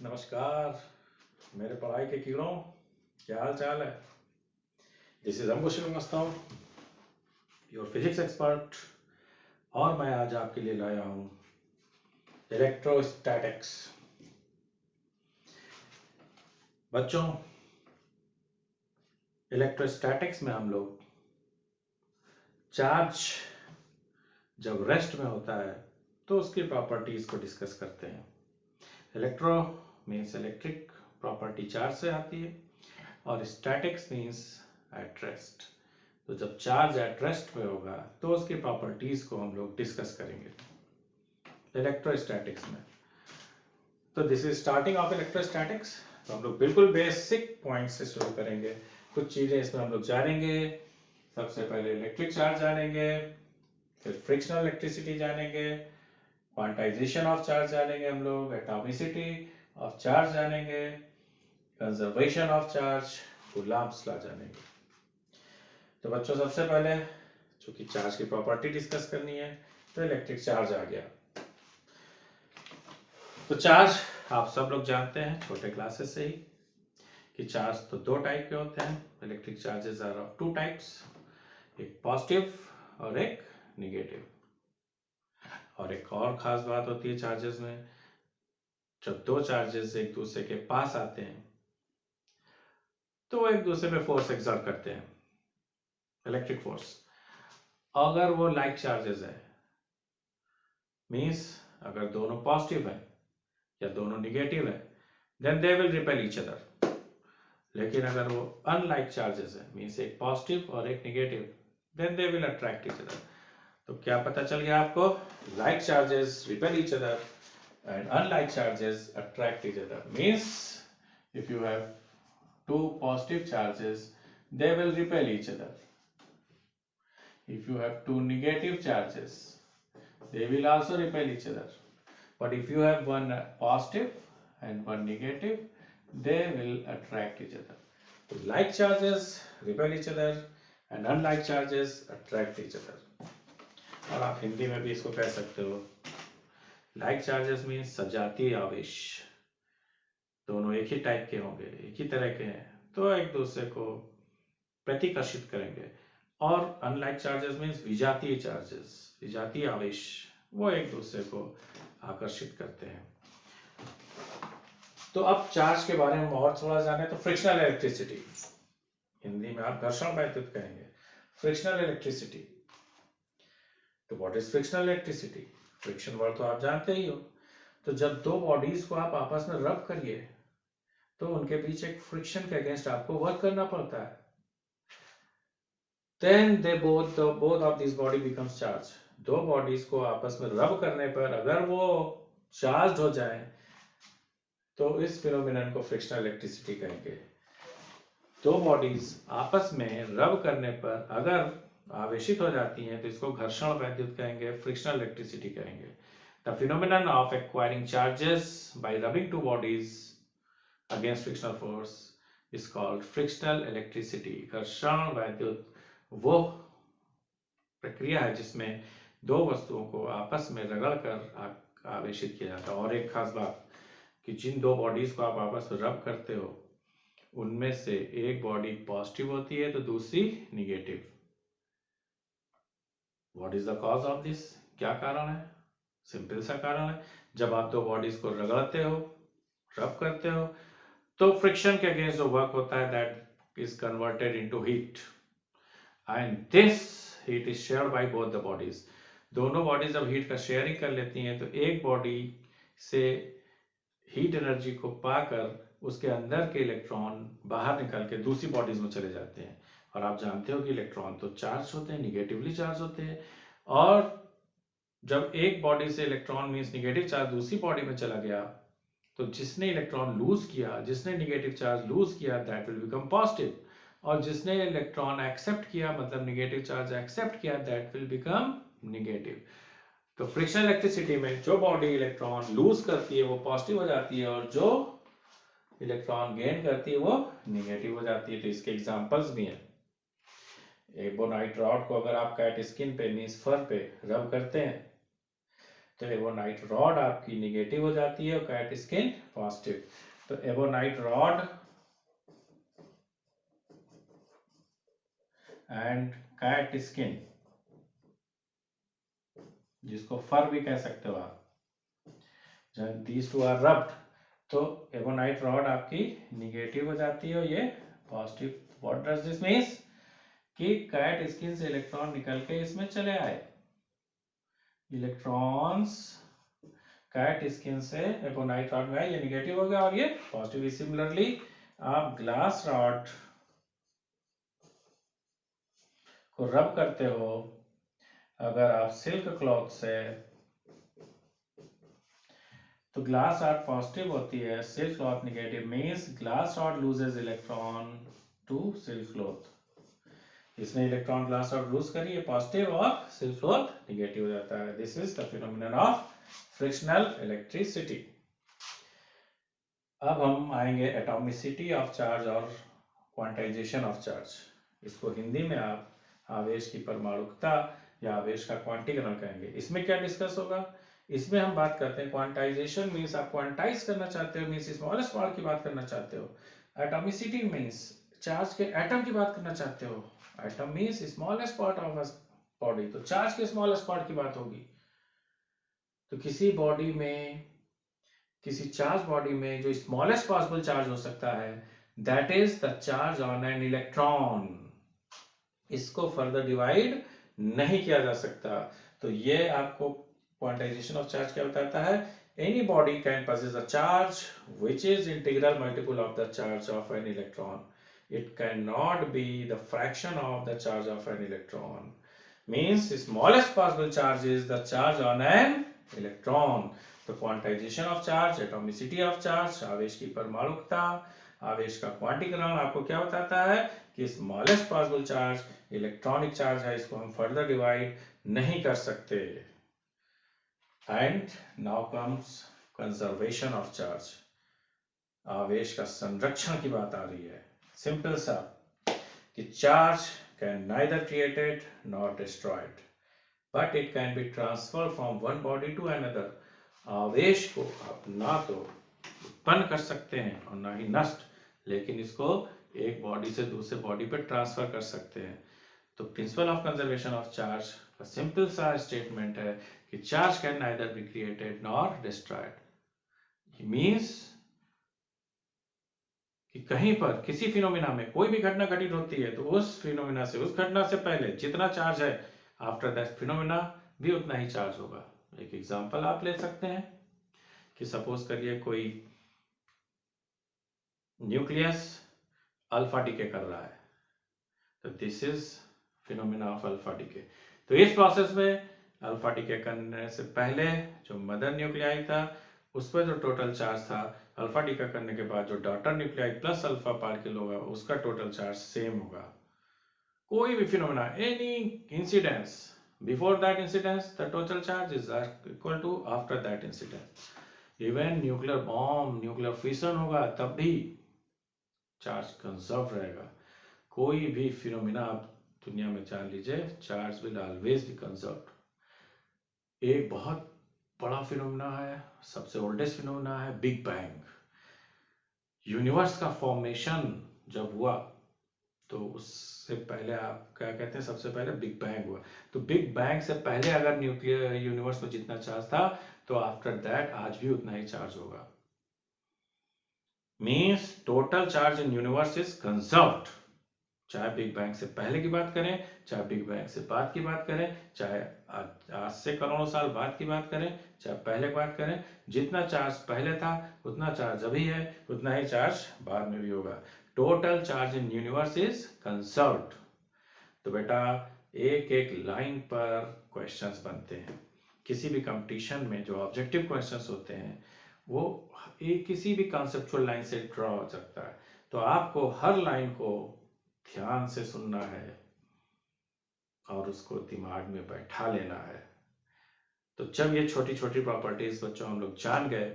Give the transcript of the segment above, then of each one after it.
नमस्कार मेरे पढ़ाई के कीड़ों, क्या हाल चाल है। This is Ankush Shrivastava, your physics expert. और मैं आज आपके लिए लाया हूं इलेक्ट्रोस्टैटिक्स। बच्चों, इलेक्ट्रोस्टैटिक्स में हम लोग चार्ज जब रेस्ट में होता है तो उसकी प्रॉपर्टीज को डिस्कस करते हैं। Electro means electric property charge से आती है और स्टैटिक्स मीन्स एट रेस्ट। तो जब चार्ज एट रेस्ट पे होगा तो उसकी प्रॉपर्टीज को हम लोग डिस्कस करेंगे इलेक्ट्रोस्टैटिक्स में। तो this is starting of electrostatics. तो हम लोग बिल्कुल बेसिक पॉइंट से शुरू करेंगे। कुछ चीजें इसमें हम लोग जानेंगे। सबसे पहले इलेक्ट्रिक चार्ज जानेंगे, फिर फ्रिक्शनल इलेक्ट्रिसिटी जानेंगे, क्वांटाइजेशन ऑफ चार्ज जानेंगे, हम लोग एटॉमिसिटी ऑफ चार्ज जानेंगे, conservation of charge, coulombs law जानेंगे। तो बच्चों, सबसे पहले चूंकि चार्ज की प्रॉपर्टी डिस्कस करनी है तो इलेक्ट्रिक चार्ज आ गया। तो चार्ज आप सब लोग जानते हैं छोटे क्लासेस से ही कि चार्ज तो दो टाइप के होते हैं। Electric charges are of two types, एक पॉजिटिव और एक निगेटिव। और एक और खास बात होती है चार्जेस में, जब दो चार्जेस एक दूसरे के पास आते हैं तो वो एक दूसरे पे फोर्स एक्सर्ट करते हैं, इलेक्ट्रिक फोर्स। अगर वो लाइक चार्जेस है, मीन्स अगर दोनों पॉजिटिव है या दोनों निगेटिव है, then they will repel each other. लेकिन अगर वो अनलाइक चार्जेस है, मीन्स एक पॉजिटिव और एक negative, then they will attract each other. तो क्या पता चल गया आपको? Like charges repel each other and unlike charges attract each other. Means if you have two positive charges, they will repel each other. If you have two negative charges, they will also repel each other. But if you have one positive and one negative, they will attract each other. So like charges repel each other and unlike charges attract each other. और आप हिंदी में भी इसको कह सकते हो, like charges means सजातीय आवेश। दोनों एक ही टाइप के होंगे, एक ही तरह के हैं, तो एक दूसरे को प्रतिकर्षित करेंगे। और अनलाइक चार्जेस मीन्स विजातीय चार्जेस, विजातीय आवेश, वो एक दूसरे को आकर्षित करते हैं। तो अब चार्ज के बारे में और थोड़ा जाने तो फ्रिक्शनल इलेक्ट्रिसिटी, हिंदी में आप घर्षण वैद्युत कहेंगे, फ्रिक्शनल इलेक्ट्रिसिटी। तो what is frictional electricity? Friction word तो आप जानते ही हो। तो जब दो बॉडीज को आप आपस में रब करिए तो उनके बीच एक फ्रिक्शन के अगेंस्ट आपको वर्क करना पड़ता है। Then they both of these body becomes charged. दो बॉडीज को आपस में रब करने पर अगर वो चार्ज हो जाए तो इस फिनोमिनन को फ्रिक्शनल इलेक्ट्रिसिटी कहेंगे। दो बॉडीज आपस में रब करने पर अगर आवेशित हो जाती हैं तो इसको घर्षण वैद्युत कहेंगे, फ्रिक्शनल इलेक्ट्रिसिटी कहेंगे। The phenomenon of acquiring charges by rubbing two bodies against frictional force is called frictional electricity. घर्षण वैद्युत वो प्रक्रिया है जिसमें दो वस्तुओं को आपस में रगड़कर आवेशित किया जाता है। और एक खास बात कि जिन दो बॉडीज को आप आपस में रब करते हो उनमें से एक बॉडी पॉजिटिव होती है तो दूसरी negative. What is the cause of this? क्या कारण है? सिंपल सा कारण है, जब आप दो बॉडीज को रगड़ते हो, रब करते हो, तो फ्रिक्शन के अगेंस्ट जो वर्क होता है that is converted into heat and this heat is shared by both the bodies. दोनों बॉडीज जब हीट का शेयरिंग कर लेती हैं तो एक बॉडी से हीट एनर्जी को पाकर उसके अंदर के इलेक्ट्रॉन बाहर निकल के दूसरी बॉडीज में चले जाते हैं। और आप जानते हो कि इलेक्ट्रॉन तो चार्ज होते हैं, निगेटिवली चार्ज होते हैं। और जब एक बॉडी से इलेक्ट्रॉन मीन्स निगेटिव चार्ज दूसरी बॉडी में चला गया तो जिसने इलेक्ट्रॉन लूज किया, जिसने निगेटिव चार्ज लूज किया, दैट विल बिकम पॉजिटिव। और जिसने इलेक्ट्रॉन एक्सेप्ट किया, मतलब निगेटिव चार्ज एक्सेप्ट किया, दैट विल बिकम निगेटिव। तो फ्रिक्शनल इलेक्ट्रिसिटी में जो बॉडी इलेक्ट्रॉन लूज करती है वो पॉजिटिव हो जाती है और जो इलेक्ट्रॉन गेन करती है वो निगेटिव हो जाती है। तो इसके एग्जांपल्स भी हैं। एबोनाइट रॉड को अगर आप कैट स्किन पे मींस फर पे रब करते हैं तो एबोनाइट रॉड आपकी निगेटिव हो जाती है और कैट स्किन पॉजिटिव। तो ebonite rod and cat skin, जिसको फर भी कह सकते हो आप, जब दीज टू आर रब्ड, तो एबोनाइट रॉड आपकी निगेटिव हो जाती है और ये positive. What does this means कि कैट स्किन से इलेक्ट्रॉन निकल के इसमें चले आए, इलेक्ट्रॉन्स कैट स्किन से एबोनाइट रॉड में आए, ये निगेटिव हो गया और ये पॉजिटिव। सिमिलरली आप ग्लास रॉड को रब करते हो अगर आप सिल्क क्लॉथ से, तो ग्लास रॉड पॉजिटिव होती है, silk cloth negative, means glass rod loses electron to silk cloth. इसने इलेक्ट्रॉन ग्लास रॉड लूज करी है पॉजिटिव और सिल्क क्लॉथ निगेटिव हो जाता है। This is the phenomenon of frictional electricity. अब हम आएंगे एटॉमिसिटी ऑफ चार्ज और क्वांटाइजेशन ऑफ चार्ज। इसको हिंदी में आप आवेश की परमाणुकता या आवेश का क्वांटीकरण कहेंगे। इसमें क्या डिस्कस होगा, इसमें हम बात करते हैं क्वांटाइजेशन मींस आप क्वांटाइज करना चाहते हो, मींस स्मॉलेस्ट पार्ट की बात करना चाहते हो। एटॉमिसिटी मींस चार्ज के एटम की बात करना चाहते हो। Atom means smallest part of a body, तो चार्ज के स्मॉलेस्ट पार्ट की बात होगी। तो किसी बॉडी में, किसी चार्ज बॉडी में जो स्मॉलेस्ट पॉसिबल चार्ज हो सकता है, that is the charge on an electron. इसको फर्दर डिवाइड नहीं किया जा सकता। तो ये आपको क्वांटाइजेशन ऑफ चार्ज क्या बताता है, any body can possess a charge which is integral multiple of the charge of an electron. It cannot be the fraction of the charge of an electron. Means smallest possible charge is the charge on an electron. तो quantization of charge, atomicity of charge, आवेश की परमाणुकता, आवेश का क्वांटीकरण आपको क्या बताता है कि smallest possible charge electronic charge है, इसको हम फर्दर डिवाइड नहीं कर सकते। And now comes conservation of charge. आवेश का संरक्षण की बात आ रही है। सिंपल सा कि charge can neither created not destroyed but it can be transferred from one body to another. आवेश को आप ना तो उत्पन्न कर सकते हैं और ना ही नष्ट, लेकिन इसको एक बॉडी से दूसरे बॉडी पर ट्रांसफर कर सकते हैं। तो principle of conservation of charge का सिंपल सा स्टेटमेंट है कि charge can neither be created nor destroyed. Means कि कहीं पर किसी फिनोमिना में कोई भी घटना घटित होती है तो उस फिनोमिना से, उस घटना से पहले जितना चार्ज है, आफ्टर दैट फिनोमिना भी उतना ही चार्ज होगा। एक एग्जांपल आप ले सकते हैं कि सपोज करिए कोई न्यूक्लियस अल्फा डीके कर रहा है, तो this is phenomena of alpha decay. तो इस प्रोसेस में अल्फा डीके करने से पहले जो मदर न्यूक्लियाई था उस पर जो टोटल चार्ज था, अल्फा डीके करने के बाद जो daughter nuclei plus alpha particle होगा उसका टोटल चार्ज सेम होगा। कोई भी phenomena, any incidence, before that incidence the total charge is equal to after that incidence. Even nuclear bomb, nuclear fission होगा तब भी चार्ज कंजर्व रहेगा। कोई भी फिनोमिना आप दुनिया में जान लीजिए, charge will always be conserved. एक बहुत बड़ा फिनोमिना है, सबसे ओल्डेस्ट फिनोमिना है बिग बैंग। यूनिवर्स का फॉर्मेशन जब हुआ तो उससे पहले आप क्या कहते हैं, सबसे पहले बिग बैंग हुआ। तो बिग बैंग से पहले अगर न्यूक्लियर यूनिवर्स में जितना चार्ज था तो आफ्टर दैट आज भी उतना ही चार्ज होगा। Means total charge in universe is conserved. चाहे बिग बैंग से पहले की बात करें, चाहे बिग बैंग से बाद की बात करें, चाहे आज से करोड़ों साल बाद की बात करें, चाहे पहले की बात करें, जितना चार्ज पहले था उतना चार्ज अभी है, उतना ही चार्ज बाद में भी होगा। Total charge in universe is conserved. तो बेटा एक एक लाइन पर क्वेश्चंस बनते हैं। किसी भी कंपटीशन में जो ऑब्जेक्टिव क्वेश्चंस होते हैं वो एक किसी भी कॉन्सेप्चुअल लाइन से ड्रॉ हो सकता है। तो आपको हर लाइन को ध्यान से सुनना है और उसको दिमाग में बैठा लेना है। तो जब ये छोटी छोटी प्रॉपर्टीज बच्चों हम लोग जान गए,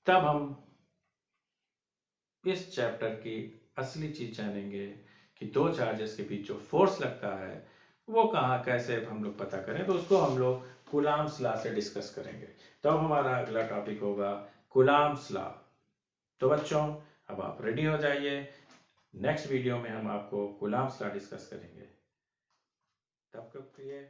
तब हम इस चैप्टर की असली चीज जानेंगे कि दो चार्जेस के बीच जो फोर्स लगता है वो कहाँ कैसे हम लोग पता करें। तो उसको हम लोग कूलाम्स लॉ से डिस्कस करेंगे। तब हमारा अगला टॉपिक होगा कूलाम्स लॉ। तो बच्चों अब आप रेडी हो जाइए, नेक्स्ट वीडियो में हम आपको कूलाम्स लॉ डिस्कस करेंगे। तब तक के लिए